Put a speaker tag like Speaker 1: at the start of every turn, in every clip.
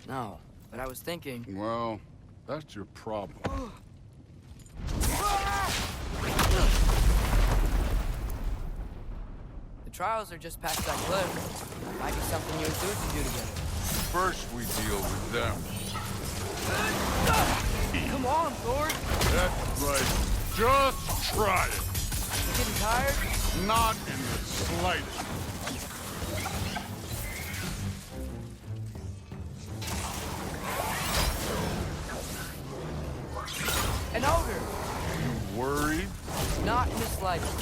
Speaker 1: No, but I was thinking...
Speaker 2: Well, that's your problem.
Speaker 1: The trials are just past that cliff. Might be something you and Dude can do together.
Speaker 2: First we deal with them.
Speaker 1: Come on, Thor!
Speaker 2: That's right. Just try it.
Speaker 1: You getting tired?
Speaker 2: Not in the slightest.
Speaker 1: An ogre!
Speaker 2: You worried?
Speaker 1: Not in the slightest.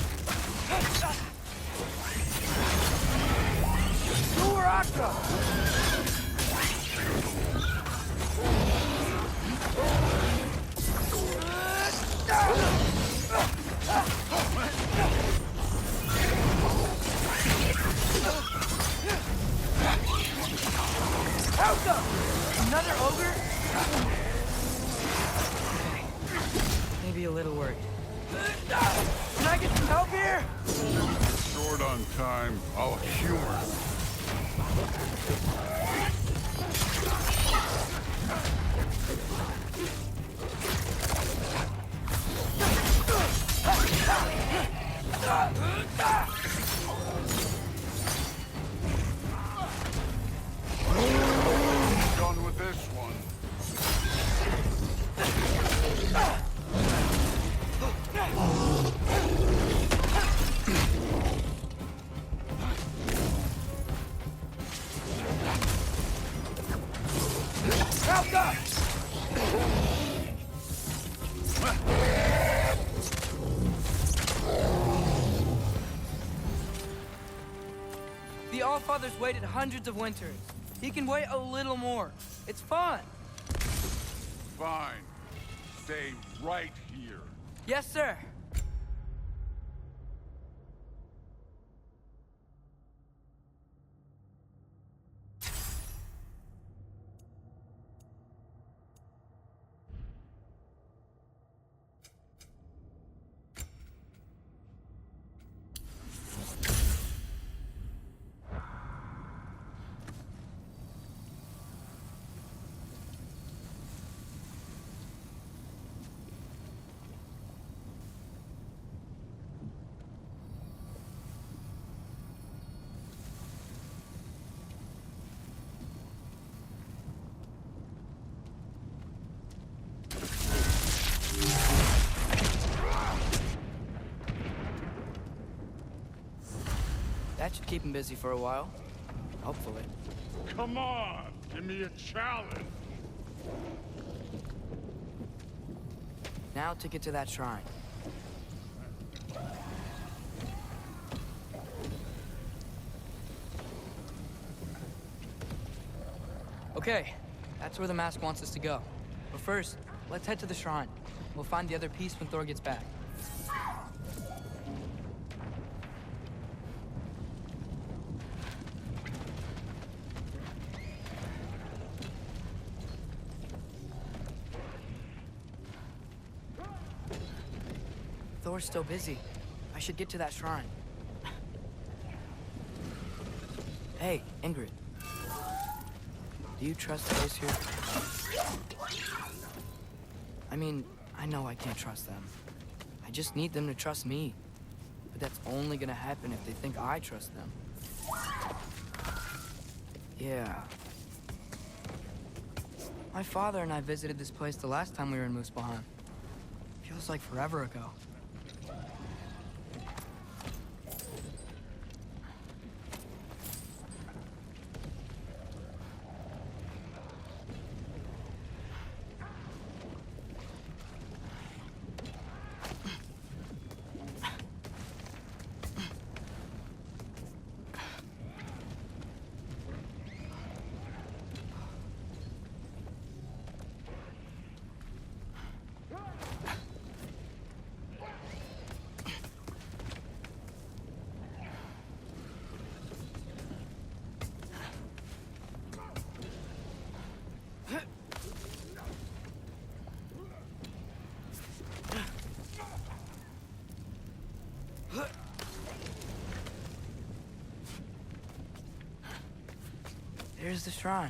Speaker 1: Duraka! Helga! Another ogre? Maybe a little worried. Can I get some help here?
Speaker 2: Short on time. I'll humor. Done with this one.
Speaker 1: The Allfather's waited hundreds of winters. He can wait a little more. It's fun.
Speaker 2: Fine. Stay right here.
Speaker 1: Yes, sir. That should keep him busy for a while. Hopefully.
Speaker 2: Come on, give me a challenge.
Speaker 1: Now to get to that shrine. Okay, that's where the mask wants us to go. But first, let's head to the shrine. We'll find the other piece when Thor gets back. Thor's still busy. I should get to that shrine. Hey, Ingrid. Do you trust those here? I mean, I know I can't trust them. I just need them to trust me. But that's only gonna happen if they think I trust them. Yeah. My father and I visited this place the last time we were in Muspelheim. Feels like forever ago. There's the shrine.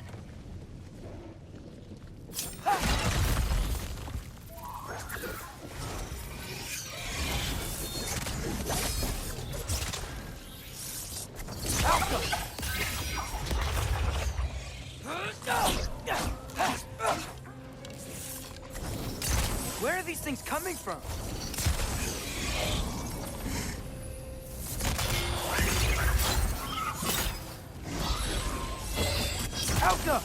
Speaker 1: Where are these things coming from? Alka!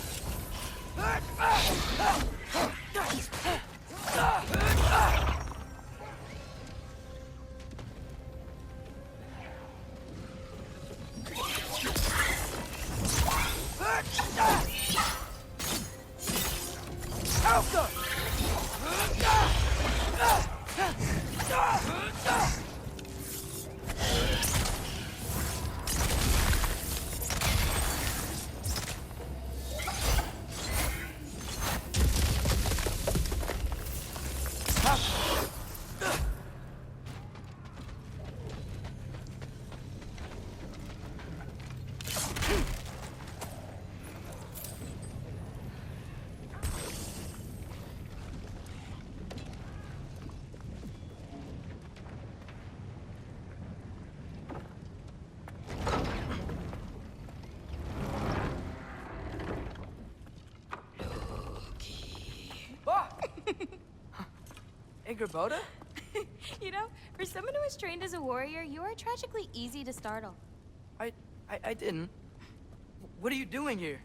Speaker 1: Alka! Boda?
Speaker 3: You know, for someone who was trained as a warrior, you are tragically easy to startle.
Speaker 1: I didn't. What are you doing here?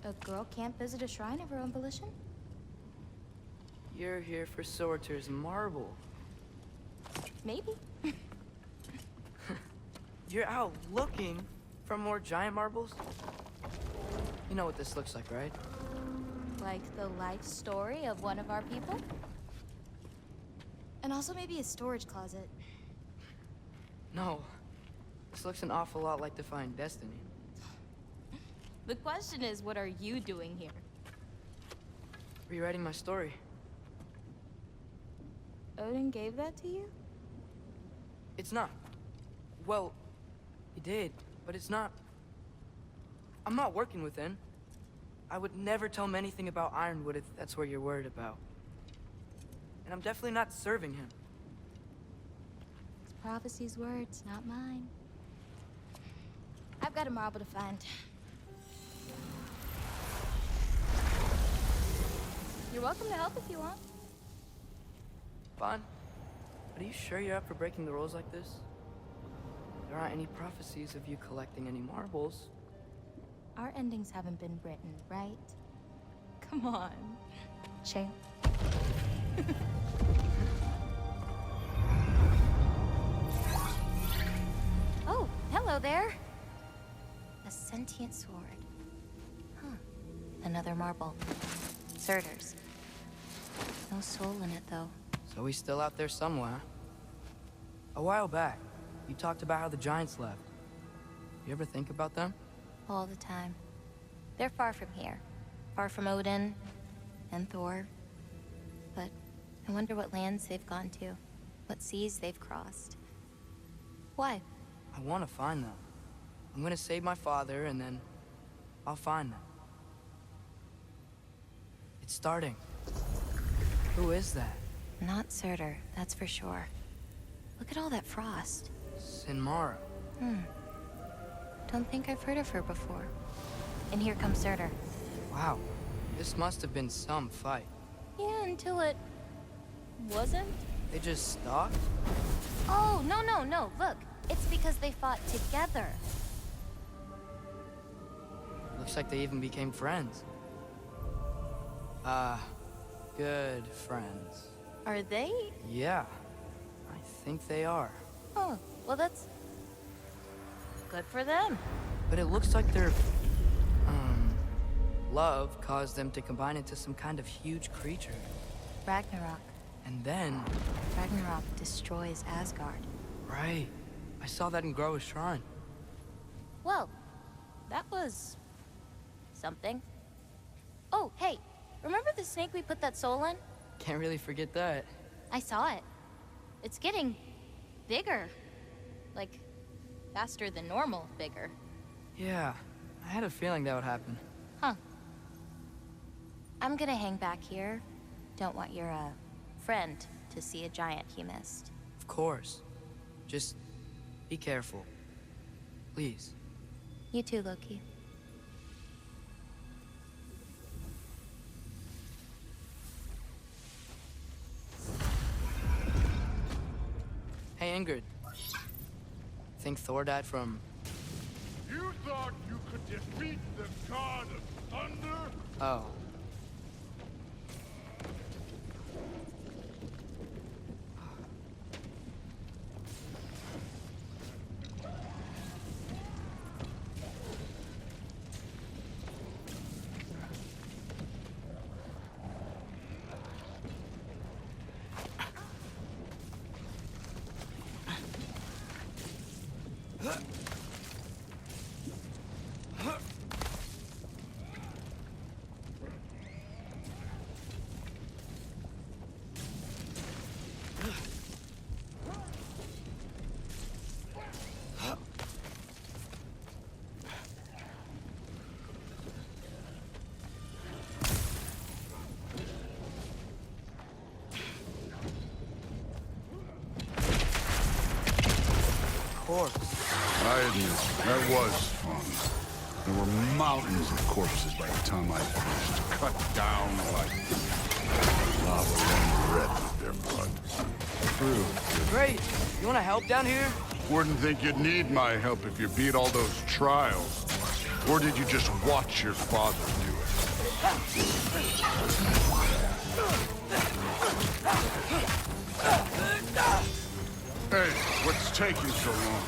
Speaker 3: A girl can't visit a shrine of her own volition?
Speaker 1: You're here for Sorter's marble.
Speaker 3: Maybe.
Speaker 1: You're out looking for more giant marbles? You know what this looks like, right?
Speaker 3: Like the life story of one of our people? And also maybe a storage closet.
Speaker 1: No. This looks an awful lot like Defying Destiny.
Speaker 3: The question is, what are you doing here?
Speaker 1: Rewriting my story.
Speaker 3: Odin gave that to you?
Speaker 1: It's not. Well, he did, but it's not. I'm not working with him. I would never tell him anything about Ironwood if that's what you're worried about. And I'm definitely not serving him.
Speaker 3: It's prophecy's words, not mine. I've got a marble to find. You're welcome to help if you want.
Speaker 1: Fine. But are you sure you're up for breaking the rules like this? There aren't any prophecies of you collecting any marbles.
Speaker 3: Our endings haven't been written, right? Come on, champ. Oh, hello there. A sentient sword. Huh. Another marble. Surtur's. No soul in it, though.
Speaker 1: So he's still out there somewhere. A while back, you talked about how the giants left. You ever think about them?
Speaker 3: All the time. They're far from here. Far from Odin and Thor. But I wonder what lands they've gone to. What seas they've crossed. Why?
Speaker 1: I want to find them. I'm gonna save my father, and then I'll find them. It's starting. Who is that?
Speaker 3: Not Surtur, that's for sure. Look at all that frost.
Speaker 1: Sinmara.
Speaker 3: Don't think I've heard of her before. And here comes Surtur.
Speaker 1: Wow. This must have been some fight.
Speaker 3: Yeah, until it wasn't.
Speaker 1: They just stopped?
Speaker 3: Oh, no. Look, it's because they fought together.
Speaker 1: Looks like they even became friends. Good friends.
Speaker 3: Are they?
Speaker 1: Yeah, I think they are.
Speaker 3: Oh, well that's good for them.
Speaker 1: But it looks like their, love caused them to combine into some kind of huge creature.
Speaker 3: Ragnarok.
Speaker 1: And then...
Speaker 3: Ragnarok destroys Asgard.
Speaker 1: Right. I saw that in Groa's shrine.
Speaker 3: Well, that was... something. Oh, hey, remember the snake we put that soul in?
Speaker 1: Can't really forget that.
Speaker 3: I saw it. It's getting bigger. Like, faster than normal bigger.
Speaker 1: Yeah, I had a feeling that would happen.
Speaker 3: Huh. I'm gonna hang back here. Don't want your, friend to see a giant he missed.
Speaker 1: Of course. Just be careful. Please.
Speaker 3: You too, Loki.
Speaker 1: angered. Think Thor died from...
Speaker 2: You thought you could defeat the god of thunder?
Speaker 1: Oh.
Speaker 2: I admit, that was fun. There were mountains of corpses by the time I finished. Cut down like lava running red with their blood. True.
Speaker 1: Great. You want to help down here?
Speaker 2: Wouldn't think you'd need my help if you beat all those trials. Or did you just watch your father do it? Hey, what's taking so long?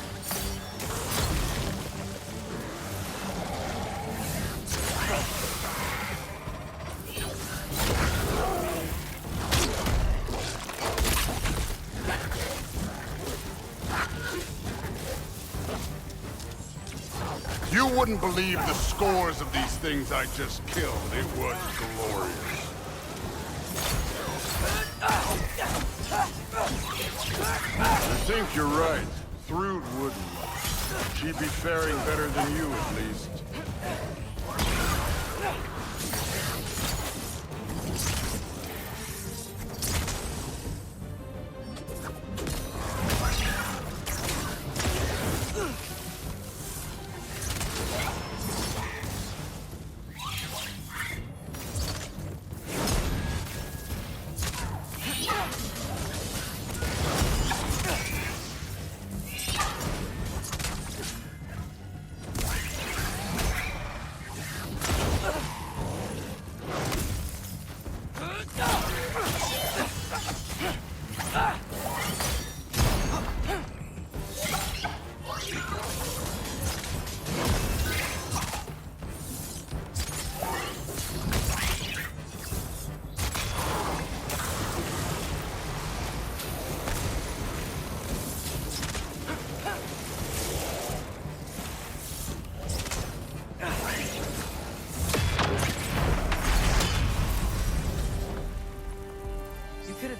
Speaker 2: You wouldn't believe the scores of these things I just killed. It was glorious. I think you're right. Thrud wouldn't. She'd be faring better than you, at least.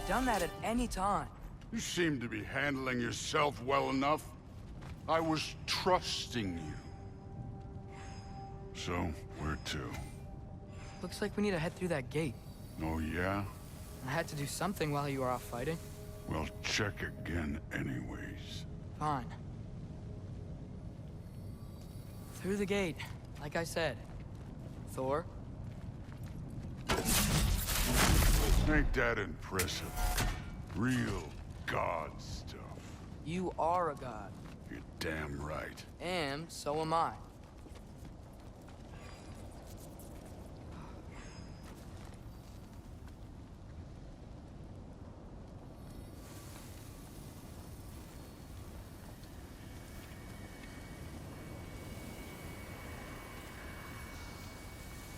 Speaker 1: Done that at any time.
Speaker 2: You seem to be handling yourself well enough. I was trusting you. So, where to?
Speaker 1: Looks like we need to head through that gate.
Speaker 2: Oh, yeah?
Speaker 1: I had to do something while you were off fighting.
Speaker 2: Well, check again anyways.
Speaker 1: Fine. Through the gate, like I said. Thor?
Speaker 2: Ain't that impressive? Real god stuff.
Speaker 1: You are a god.
Speaker 2: You're damn right.
Speaker 1: And so am I.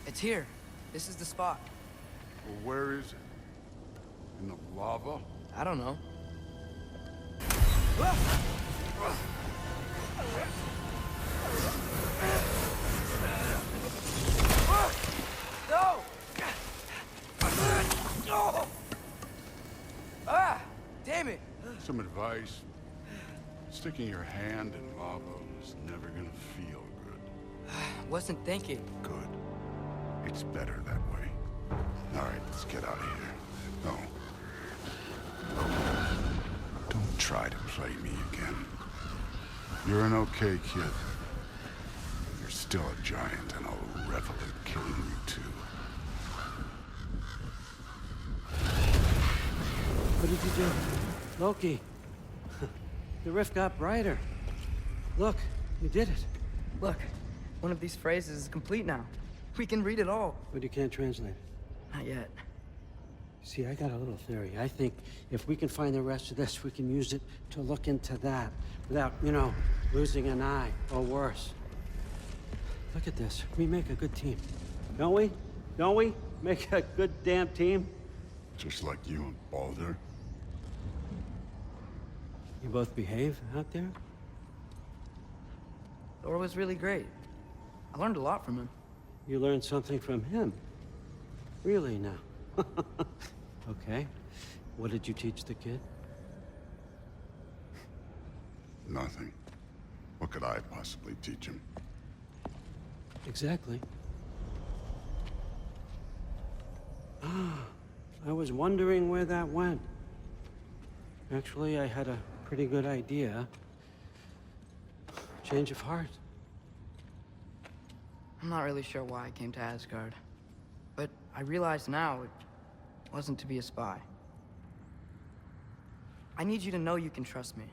Speaker 1: It's here. This is the spot.
Speaker 2: Well, where is it? In the lava?
Speaker 1: I don't know. No! Ah! Damn it!
Speaker 2: Some advice. Sticking your hand in lava is never gonna feel good.
Speaker 1: Wasn't thinking.
Speaker 2: Good. It's better that way. All right, let's get out of here. No. Don't try to play me again. You're an okay kid. You're still a giant, and I'll revel in killing you too.
Speaker 4: What did you do? Loki. The rift got brighter. Look, you did it.
Speaker 1: Look, one of these phrases is complete now. We can read it all.
Speaker 4: But you can't translate it.
Speaker 1: Not yet.
Speaker 4: See, I got a little theory. I think if we can find the rest of this, we can use it to look into that without, you know, losing an eye or worse. Look at this. We make a good team. Don't we? Don't we? Make a good damn team?
Speaker 2: Just like you and Baldur.
Speaker 4: You both behave out there?
Speaker 1: Thor was really great. I learned a lot from him.
Speaker 4: You learned something from him? Really now? Okay. What did you teach the kid?
Speaker 2: Nothing. What could I possibly teach him?
Speaker 4: Exactly. Ah, I was wondering where that went. Actually, I had a pretty good idea. Change of heart.
Speaker 1: I'm not really sure why I came to Asgard. But I realize now it wasn't to be a spy. I need you to know you can trust me.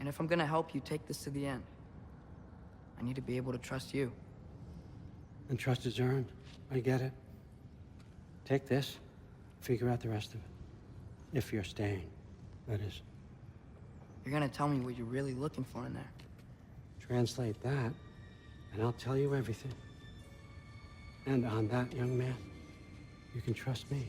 Speaker 1: And if I'm gonna help you take this to the end, I need to be able to trust you.
Speaker 4: And trust is earned. I get it. Take this, figure out the rest of it. If you're staying, that is.
Speaker 1: You're gonna tell me what you're really looking for in there.
Speaker 4: Translate that, and I'll tell you everything. And on that, young man, you can trust me.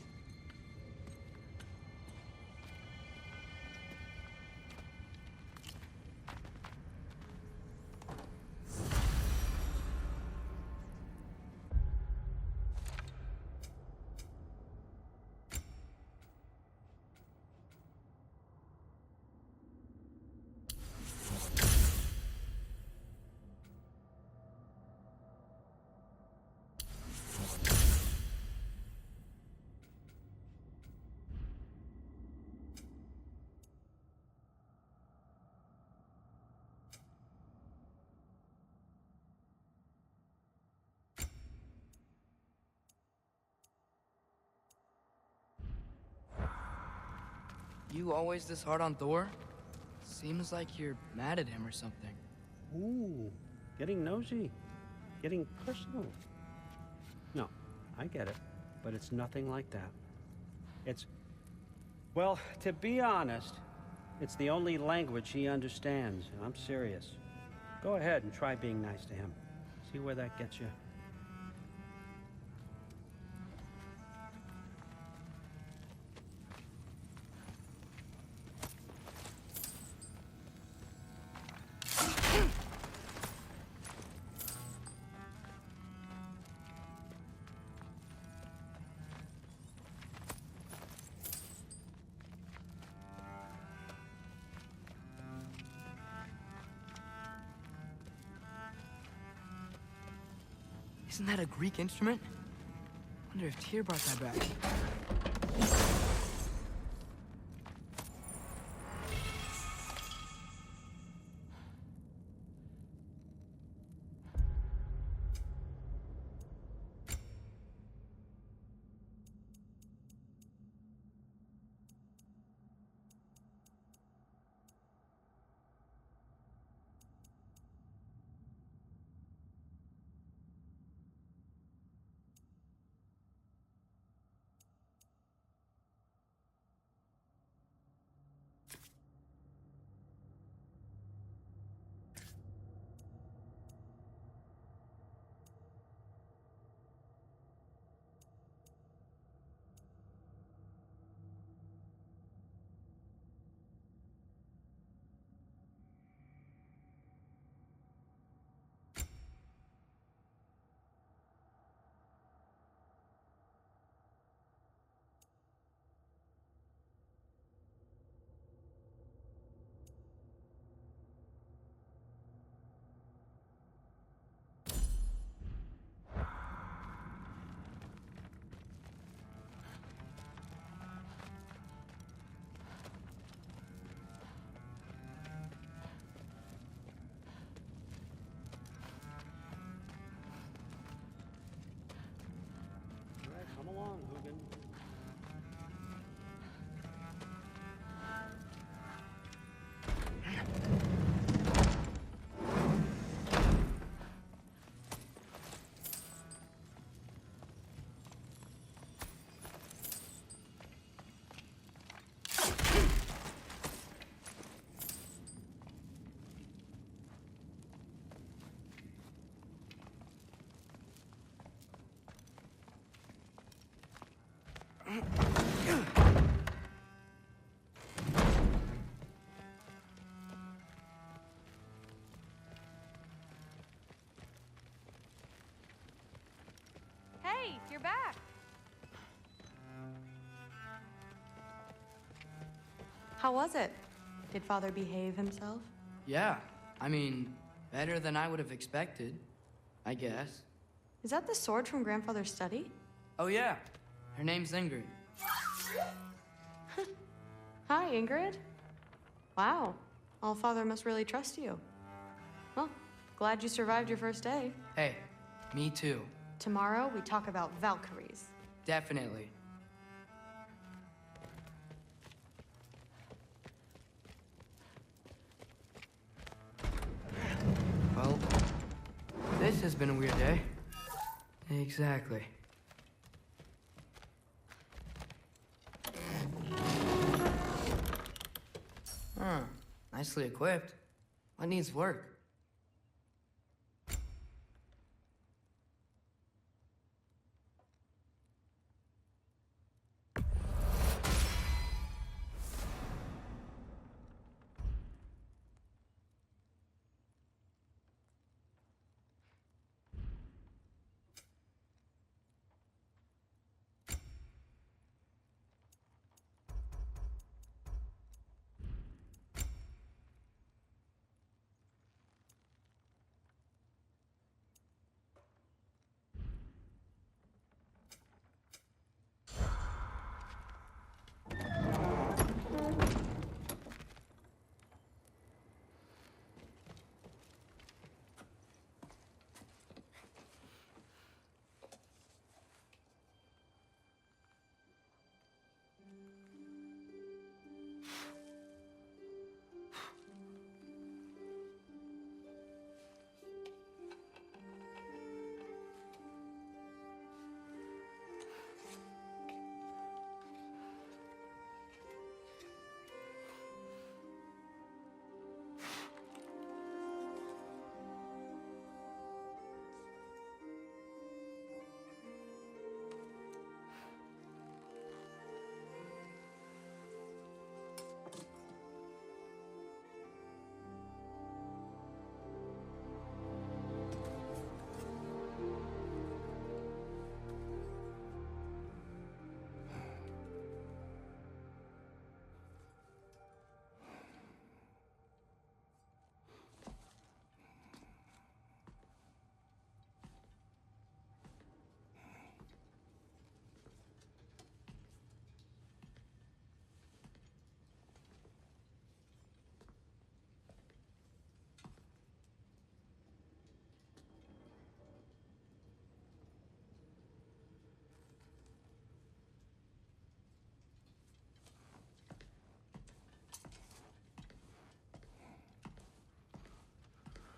Speaker 1: You always this hard on Thor? Seems like you're mad at him or something.
Speaker 4: Ooh, getting nosy, getting personal. No, I get it, but it's nothing like that. It's, well, to be honest, it's the only language he understands, and I'm serious. Go ahead and try being nice to him. See where that gets you.
Speaker 1: Isn't that a Greek instrument? Wonder if Tyr brought that back.
Speaker 5: Hey, you're back. How was it? Did Father behave himself?
Speaker 1: Yeah, I mean, better than I would have expected, I guess.
Speaker 5: Is that the sword from Grandfather's study?
Speaker 1: Oh yeah, her name's Ingrid.
Speaker 5: Hi, Ingrid. Wow, All-Father must really trust you. Well, glad you survived your first day.
Speaker 1: Hey, me too.
Speaker 5: Tomorrow, we talk about Valkyries.
Speaker 1: Definitely. Well, this has been a weird day. Exactly. Huh. Nicely equipped. What needs work?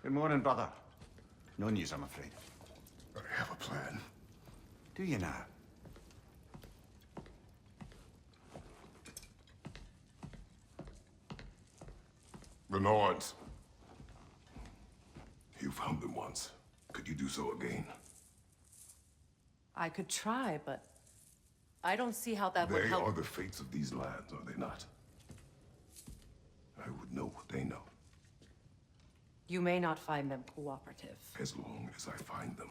Speaker 6: Good morning, brother. No news, I'm afraid.
Speaker 2: I have a plan.
Speaker 6: Do you now?
Speaker 2: The Norns. You found them once. Could you do so again?
Speaker 7: I could try, but I don't see how that would
Speaker 2: They
Speaker 7: help.
Speaker 2: are the fates of these lands, are they not? I would know what they know,
Speaker 7: You may not find them cooperative.
Speaker 2: as long as I find them.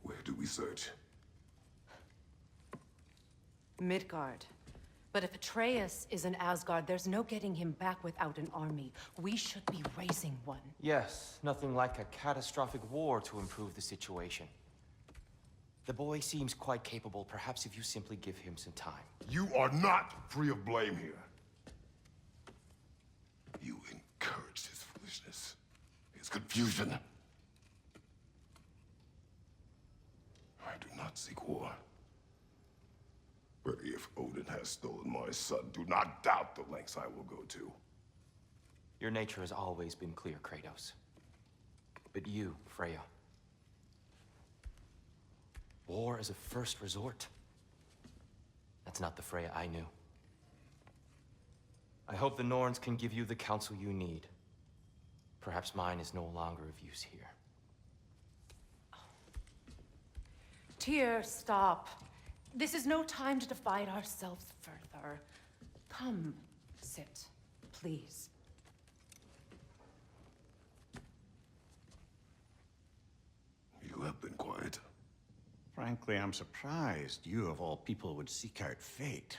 Speaker 2: Where do we search?
Speaker 7: Midgard. But if Atreus is in Asgard, there's no getting him back without an army. We should be raising one.
Speaker 8: Yes, nothing like a catastrophic war to improve the situation. The boy seems quite capable. Perhaps if you simply give him some time.
Speaker 2: You are not free of blame here. You encouraged his foolishness, his confusion. I do not seek war. But if Odin has stolen my son, do not doubt the lengths I will go to.
Speaker 8: Your nature has always been clear, Kratos. But you, Freya. War as a first resort. That's not the Freya I knew. I hope the Norns can give you the counsel you need. Perhaps mine is no longer of use here.
Speaker 7: Tyr, stop. This is no time to divide ourselves further. Come, sit, please.
Speaker 2: You have been quiet.
Speaker 6: Frankly, I'm surprised you, of all people, would seek out fate.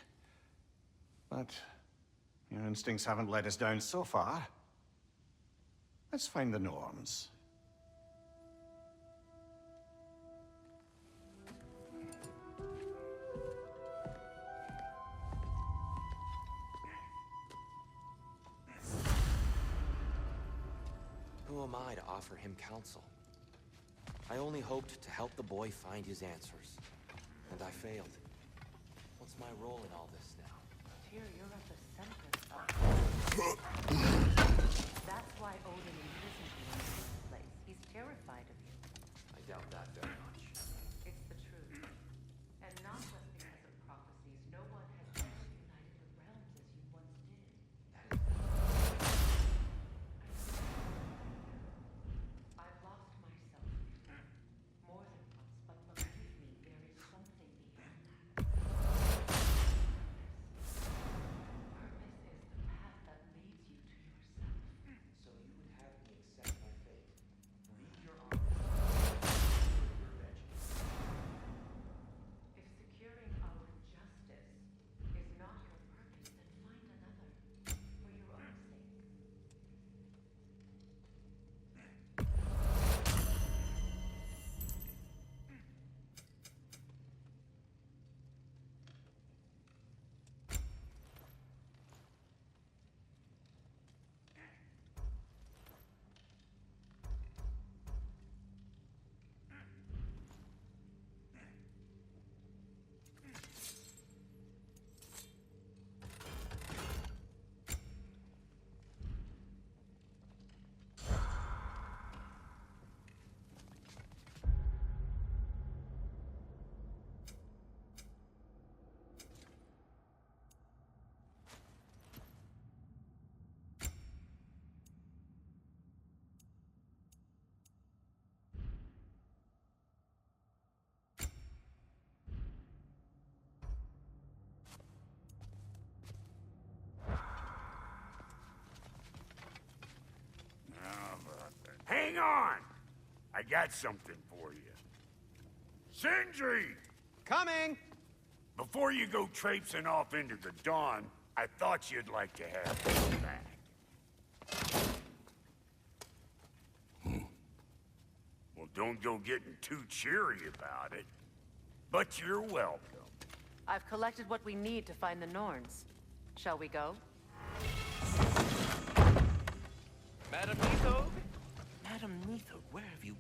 Speaker 6: But your instincts haven't let us down so far. Let's find the norms.
Speaker 8: Who am I to offer him counsel? I only hoped to help the boy find his answers. And I failed. What's my role in all this now?
Speaker 7: Tyr, you're at the center of... That's why Odin imprisoned you in this place. He's terrified of you.
Speaker 8: I doubt that very much.
Speaker 7: It's the truth. And not just because of prophecies, no one has ever united the realms as you once did. I've lost myself before. More than once, but believe me, there is something beyond that. Purpose is the path that leads you to yourself.
Speaker 8: So you would have me accept my fate. Leave your arms. Your vengeance.
Speaker 7: If securing our justice is not your purpose, then find another for your own sake.
Speaker 2: Hang on! I got something for you. Sindri!
Speaker 6: Coming!
Speaker 2: Before you go traipsing off into the dawn, I thought you'd like to have this back. Well, don't go getting too cheery about it. But you're welcome.
Speaker 7: I've collected what we need to find the Norns. Shall we go?
Speaker 9: Madam Neathog? Madam Neathog, where have you...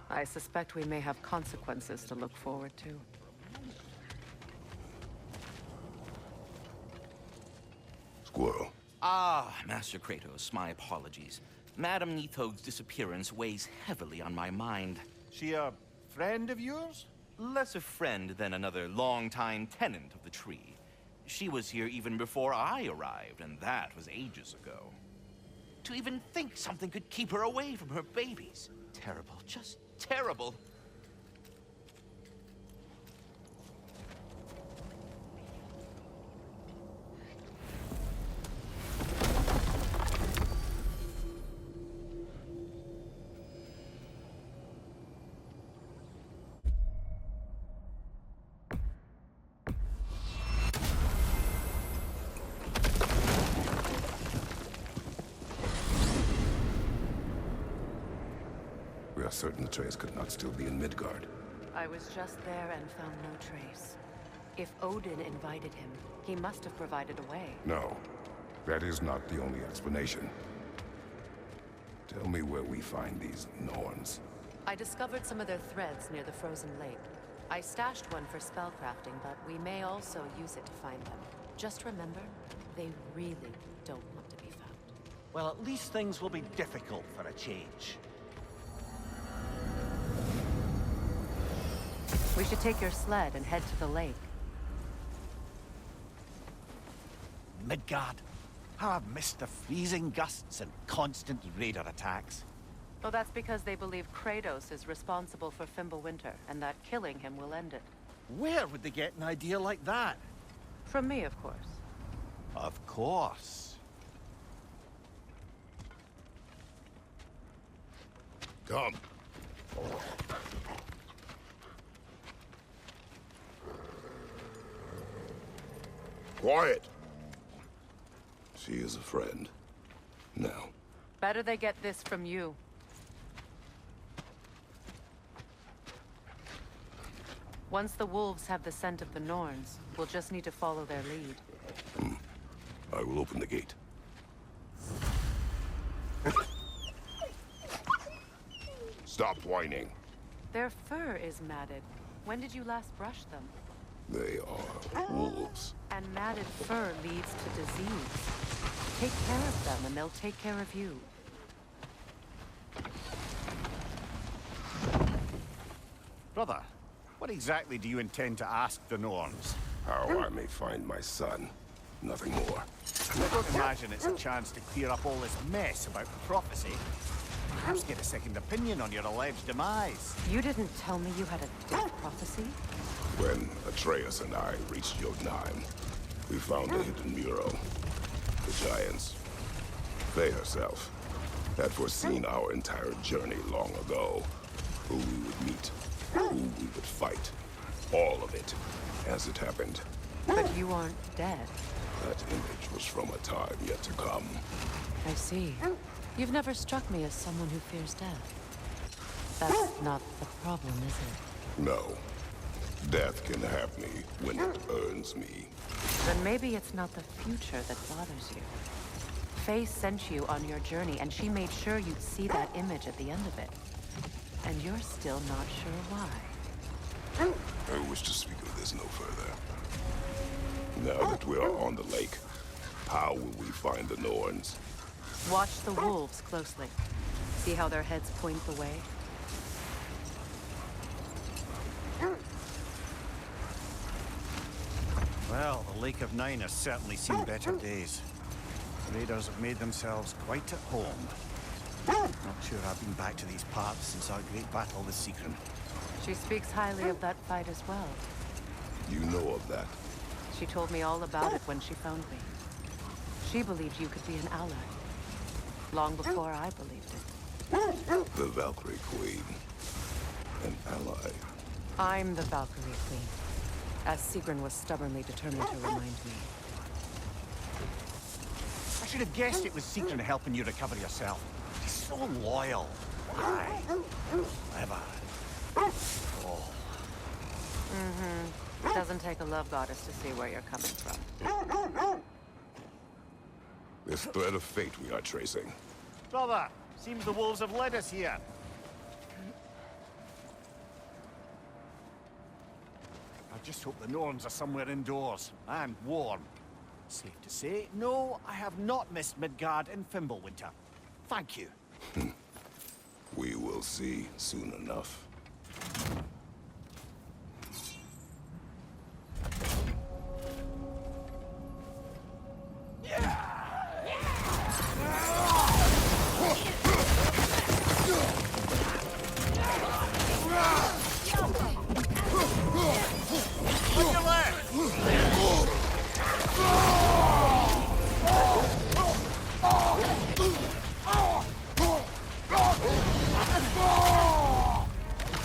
Speaker 7: I suspect we may have consequences to look forward to.
Speaker 2: Squirrel.
Speaker 9: Ah, Master Kratos, my apologies. Madam Neathog's disappearance weighs heavily on my mind.
Speaker 6: She a friend of yours?
Speaker 9: Less a friend than another longtime tenant of the tree. She was here even before I arrived, and that was ages ago. To even think something could keep her away from her babies. Terrible, just terrible.
Speaker 2: We are certain the trace could not still be in Midgard.
Speaker 7: I was just there and found no trace. If Odin invited him, he must have provided a way.
Speaker 2: No. That is not the only explanation. Tell me where we find these Norns.
Speaker 7: I discovered some of their threads near the frozen lake. I stashed one for spellcrafting, but we may also use it to find them. Just remember, they really don't want to be found.
Speaker 10: Well, at least things will be difficult for a change.
Speaker 7: We should take your sled and head to the lake.
Speaker 10: Midgard. How I've missed the freezing gusts and constant raider attacks.
Speaker 7: Oh, that's because they believe Kratos is responsible for Fimbulwinter, and that killing him will end it.
Speaker 10: Where would they get an idea like that?
Speaker 7: From me, of course.
Speaker 10: Of course.
Speaker 2: Come. Quiet. She is a friend. Now.
Speaker 7: Better they get this from you. Once the wolves have the scent of the Norns, we'll just need to follow their lead.
Speaker 2: I will open the gate. Stop whining.
Speaker 7: Their fur is matted. When did you last brush them?
Speaker 2: They are wolves.
Speaker 7: And matted fur leads to disease. Take care of them and they'll take care of you.
Speaker 10: Brother, what exactly do you intend to ask the Norns?
Speaker 2: How I may find my son. Nothing more.
Speaker 10: I don't imagine it's a chance to clear up all this mess about the prophecy. Perhaps get a second opinion on your alleged demise.
Speaker 7: You didn't tell me you had a death prophecy?
Speaker 2: When Atreus and I reached Jotunheim, we found a hidden mural. The giants, Faye herself, had foreseen our entire journey long ago. Who we would meet, who we would fight. All of it, as it happened.
Speaker 7: But you aren't dead.
Speaker 2: That image was from a time yet to come.
Speaker 7: I see. You've never struck me as someone who fears death. That's not the problem, is it?
Speaker 2: No. Death can have me when it earns me.
Speaker 7: Then maybe it's not the future that bothers you. Faye sent you on your journey, and she made sure you'd see that image at the end of it. And you're still not sure why.
Speaker 2: I wish to speak of this no further. Now that we are on the lake, how will we find the Norns?
Speaker 7: Watch the wolves closely. See how their heads point the way?
Speaker 10: Well, the Lake of Nine has certainly seen better days. The raiders have made themselves quite at home. Not sure I've been back to these parts since our great battle with Sigrun.
Speaker 7: She speaks highly of that fight as well.
Speaker 2: You know of that?
Speaker 7: She told me all about it when she found me. She believed you could be an ally. Long before I believed it.
Speaker 2: The Valkyrie Queen. An ally.
Speaker 7: I'm the Valkyrie Queen, as Sigrun was stubbornly determined to remind me.
Speaker 10: I should have guessed it was Sigrun helping you recover yourself. She's so loyal. Aye. Clever. Oh.
Speaker 7: It doesn't take a love goddess to see where you're coming from.
Speaker 2: This thread of fate we are tracing.
Speaker 10: Brother, seems the wolves have led us here. I just hope the Norns are somewhere indoors and warm. Safe to say, no, I have not missed Midgard in Fimbulwinter. Thank you.
Speaker 2: We will see soon enough.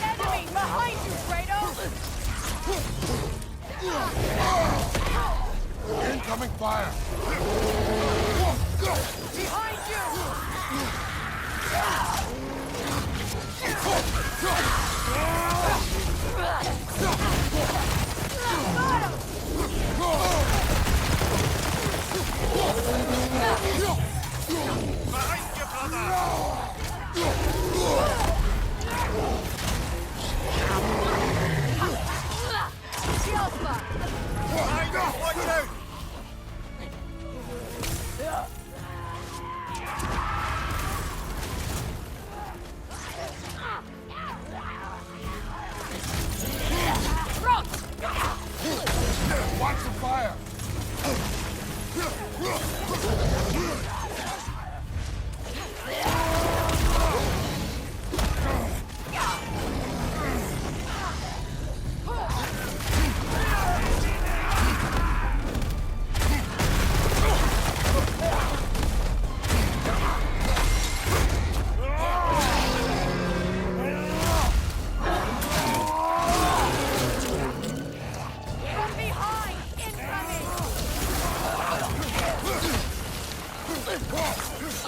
Speaker 7: Enemy behind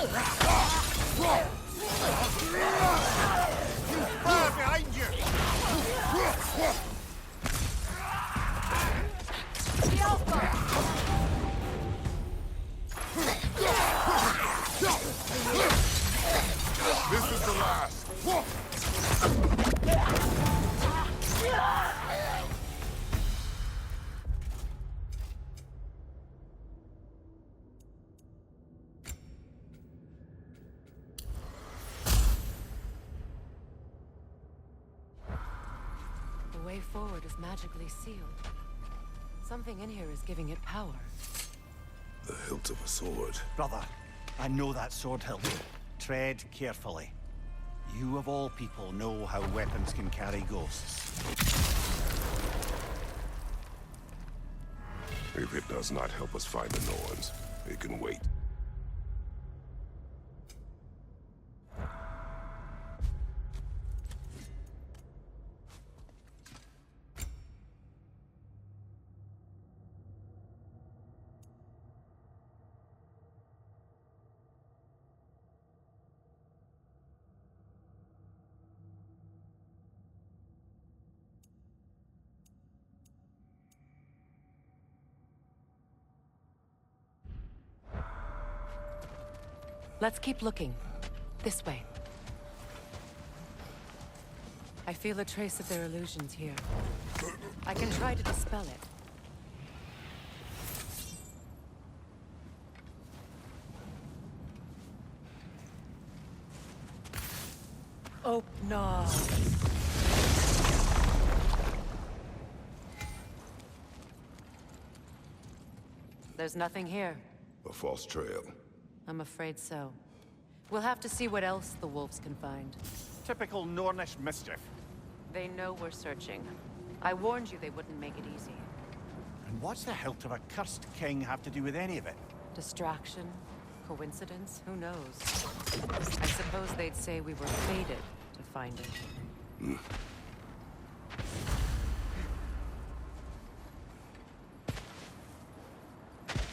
Speaker 10: Fire behind you!
Speaker 2: This is the last.
Speaker 7: The way forward is magically sealed. Something in here is giving it power.
Speaker 2: The hilt of a sword.
Speaker 10: Brother, I know that sword hilt. Tread carefully. You of all people know how weapons can carry ghosts.
Speaker 2: If it does not help us find the Norns, it can wait.
Speaker 7: Let's keep looking. This way. I feel a trace of their illusions here. I can try to dispel it. Oh, no. There's nothing here.
Speaker 2: A false trail.
Speaker 7: I'm afraid so. We'll have to see what else the wolves can find.
Speaker 10: Typical Nornish mischief.
Speaker 7: They know we're searching. I warned you they wouldn't make it easy.
Speaker 10: And what's the hilt of a cursed king have to do with any of it?
Speaker 7: Distraction? Coincidence? Who knows? I suppose they'd say we were fated to find it.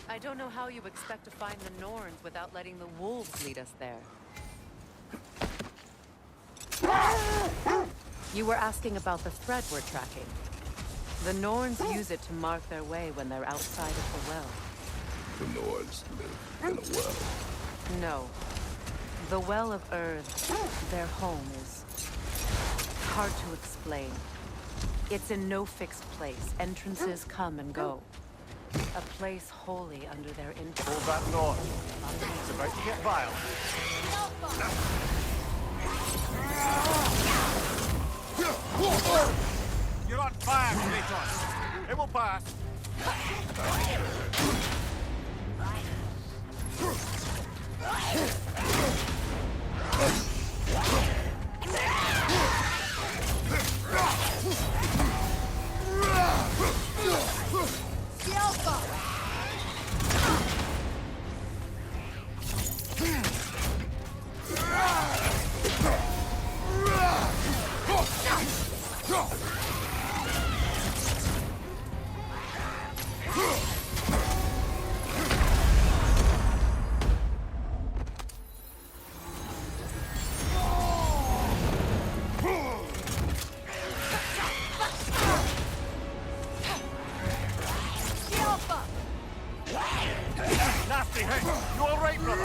Speaker 7: I don't know how you expect to find the Norns without letting the wolves lead us there. You were asking about the thread we're tracking. The Norns use it to mark their way when they're outside of the well.
Speaker 2: The Norns live in a well.
Speaker 7: No. The Well of Earth, their home, is hard to explain. It's in no fixed place. Entrances come and go. A place wholly under their influence.
Speaker 10: Hold that north. It's about to get violent. You're on fire, Kratos. It will pass. Nasty hit. You all right, brother?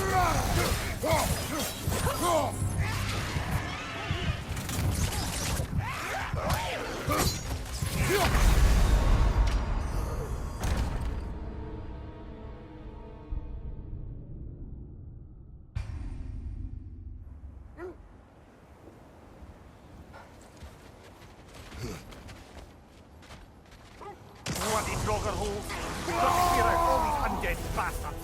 Speaker 10: Bloody Draugr holes. Let's clear out all these undead bastards.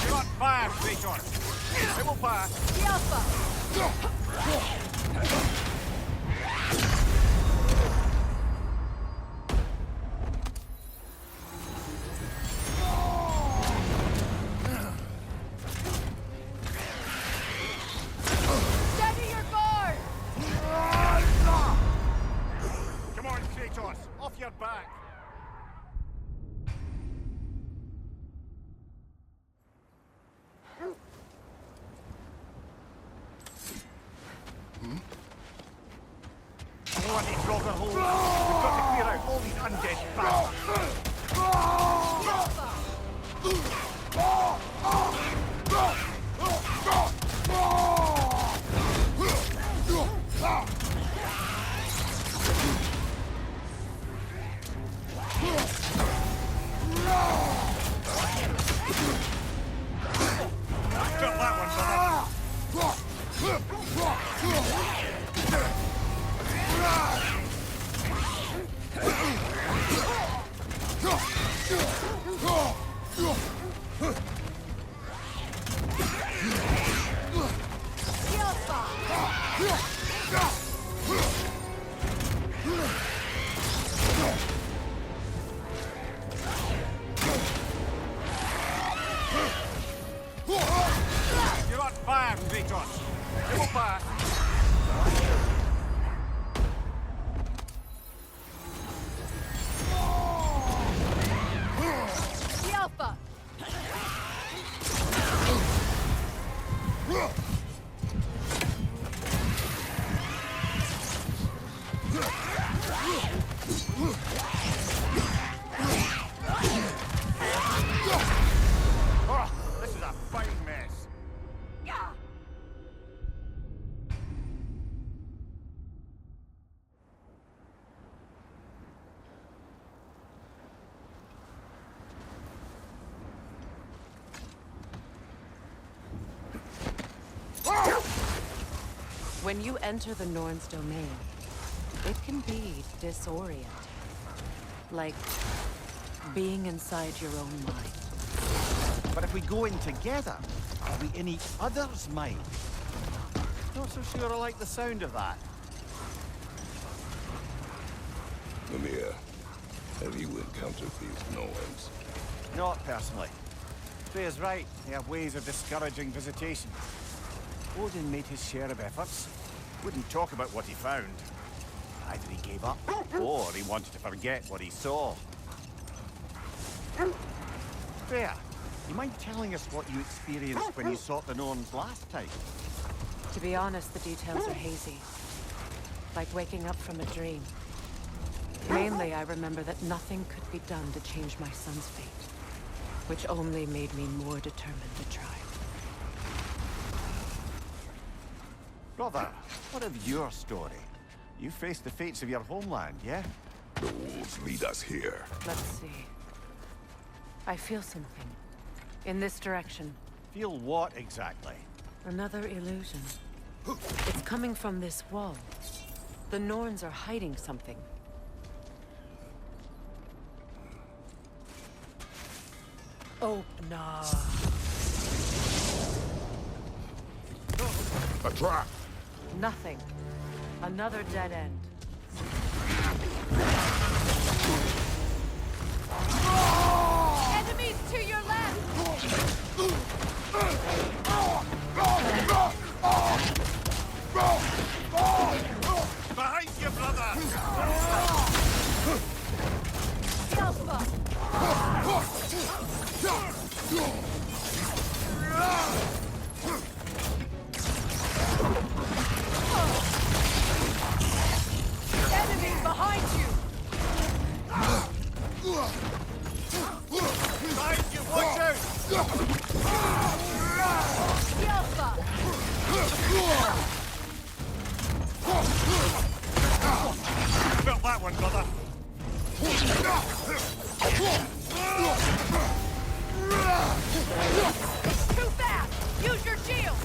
Speaker 10: You're on fire, Kratos. It will pass. your back. Anyone needs rocker holes? We've got to clear out all these undead bastards. Got that one, You're on fire, Kratos. Go back.
Speaker 5: Alpha!
Speaker 10: Oh, this is a fine mess.
Speaker 7: When you enter the Norn's domain, it can be disorienting. Like being inside your own mind.
Speaker 10: But if we go in together, are we in each other's mind? Not so sure I like the sound of that.
Speaker 11: Mimir, have you encountered these Norns?
Speaker 10: Not personally. Freya's right. They have ways of discouraging visitation. Odin made his share of efforts. Wouldn't talk about what he found. Either he gave up, or he wanted to forget what he saw. Freya, you mind telling us what you experienced when you sought the Norns last time?
Speaker 7: To be honest, the details are hazy. Like waking up from a dream. Mainly, I remember that nothing could be done to change my son's fate. Which only made me more determined to try.
Speaker 10: Brother, what of your story? You faced the fates of your homeland, yeah?
Speaker 11: The wolves lead us here.
Speaker 7: Let's see. I feel something. In this direction.
Speaker 10: Feel what exactly?
Speaker 7: Another illusion. It's coming from this wall. The Norns are hiding something. Oh, no.
Speaker 11: A trap!
Speaker 7: Nothing. Another dead end.
Speaker 5: Enemies to your left!
Speaker 10: Behind you, brother!
Speaker 5: Alpha! Enemy behind you!
Speaker 10: Behind you, watch out!
Speaker 5: Alpha!
Speaker 10: Felt that one, brother.
Speaker 5: It's too fast! Use your shield!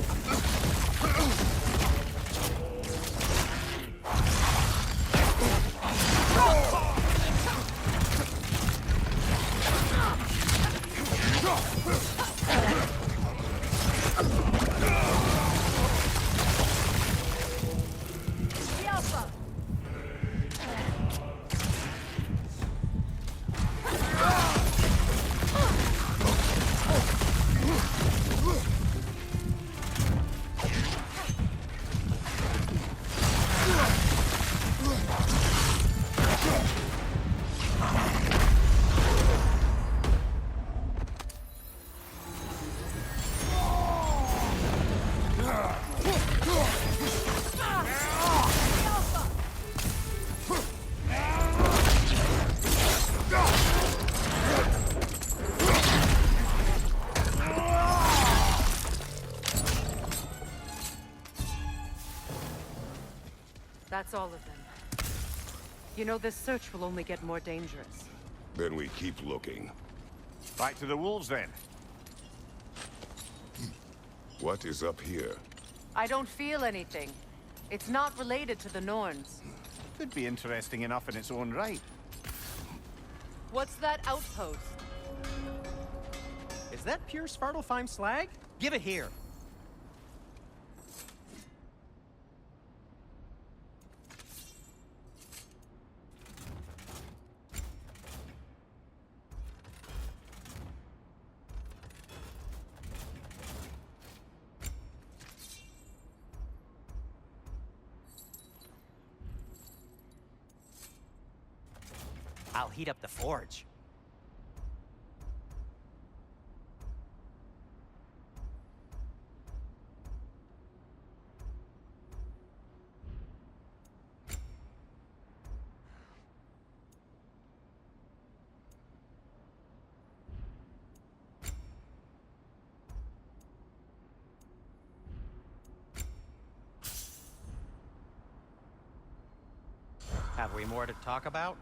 Speaker 5: Alpha!
Speaker 7: That's all of them. You know, this search will only get more dangerous.
Speaker 11: Then we keep looking.
Speaker 10: Back to the wolves, then.
Speaker 11: What is up here?
Speaker 7: I don't feel anything. It's not related to the Norns.
Speaker 10: Could be interesting enough in its own right.
Speaker 7: What's that outpost?
Speaker 12: Is that pure Svartalfheim slag? Give it here. I'll heat up the forge. Have we more to talk about?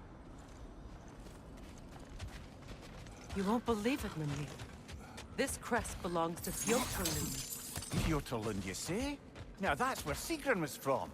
Speaker 7: You won't believe it, Mimir. This crest belongs to Fjordlund.
Speaker 10: Fjordlund, you say? Now that's where Sigrun was from.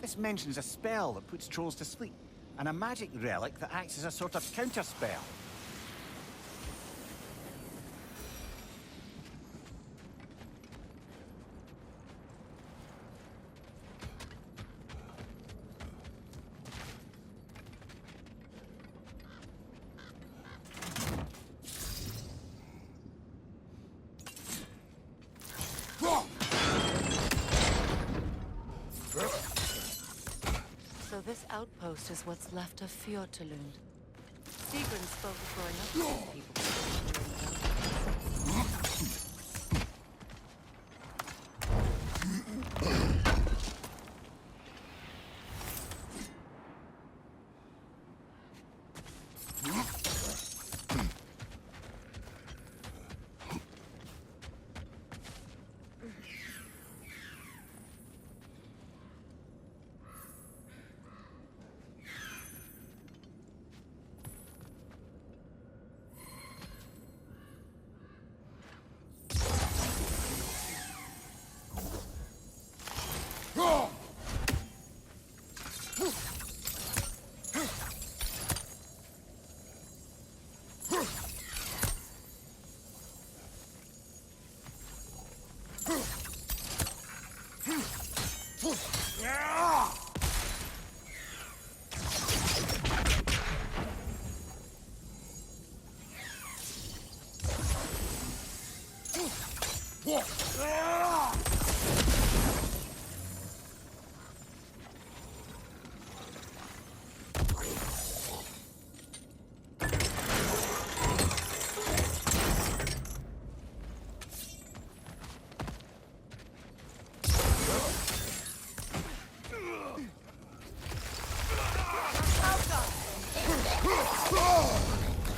Speaker 10: This mentions a spell that puts trolls to sleep, and a magic relic that acts as a sort of counter-spell.
Speaker 7: So this outpost is what's left of Fjordlund. Sigrun spoke of growing up with people.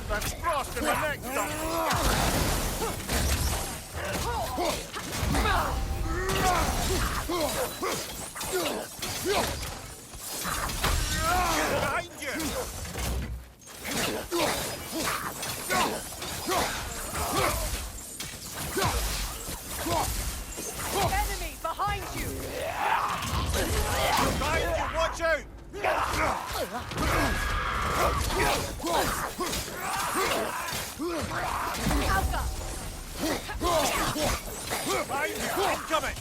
Speaker 10: That's frost in my neck, behind you!
Speaker 7: Enemy behind you!
Speaker 10: Behind you, watch out! Behind you, incoming!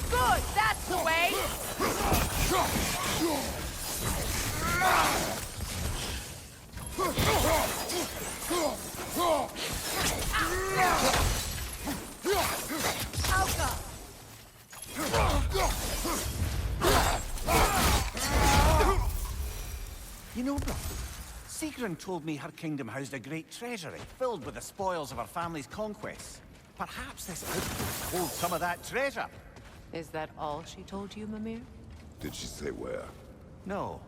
Speaker 7: Good, that's the way!
Speaker 10: You know, brother, Sigrun told me her kingdom housed a great treasury filled with the spoils of her family's conquests. Perhaps this outpost holds some of that treasure.
Speaker 7: Is that all she told you, Mimir?
Speaker 11: Did she say where?
Speaker 10: No,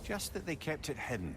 Speaker 10: just that they kept it hidden.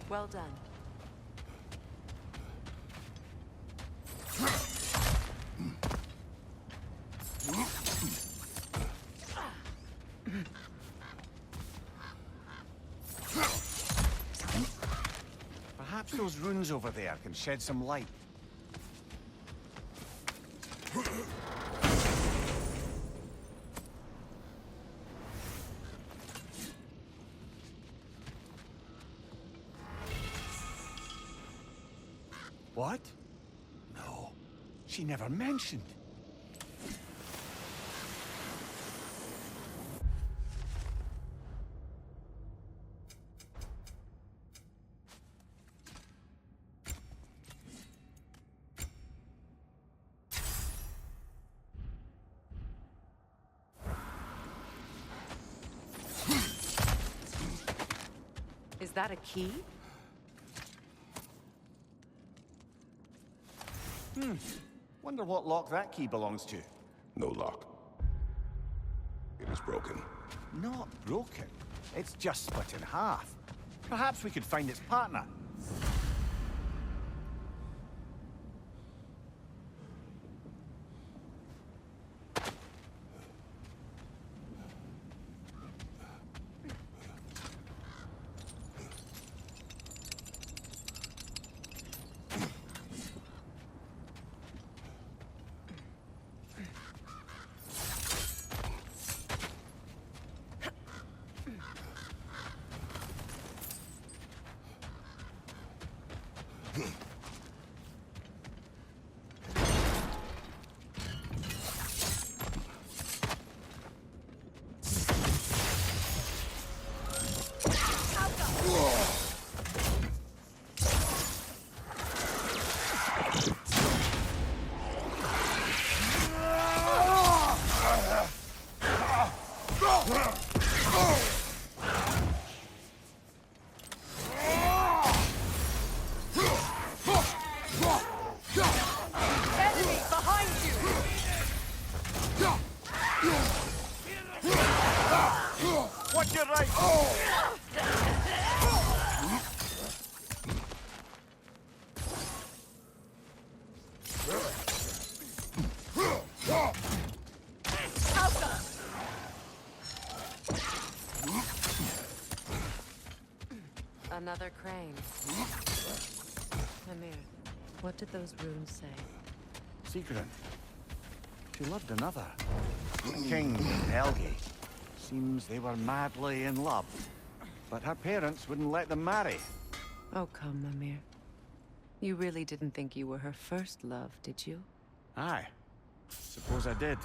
Speaker 7: Well done.
Speaker 10: Perhaps those runes over there can shed some light. What? No, she never mentioned.
Speaker 7: Is that a key?
Speaker 10: Wonder what lock that key belongs to.
Speaker 11: No lock. It is broken.
Speaker 10: Not broken. It's just split in half. Perhaps we could find its partner.
Speaker 7: Another crane. Mimir, what did those runes say?
Speaker 10: Secret. She loved another. King Helgi. Seems they were madly in love. But her parents wouldn't let them marry.
Speaker 7: Oh, come, Mimir. You really didn't think you were her first love, did you?
Speaker 10: Aye. Suppose I did.